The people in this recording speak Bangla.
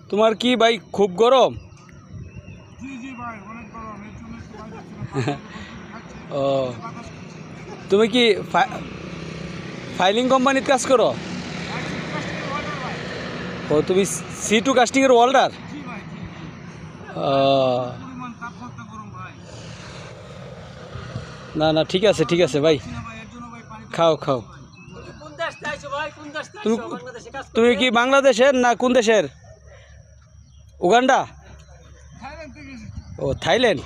তোমার কি ভাই খুব গরম? ও তুমি কি ফাইলিং কোম্পানিতে কাজ করো? ও তুমি C2 কাস্টিং এর ওয়েল্ডার? না না ঠিক আছে ভাই, খাও খাও। তুমি কি বাংলাদেশের না কোন দেশের? উগান্ডা? ও থাইল্যান্ড।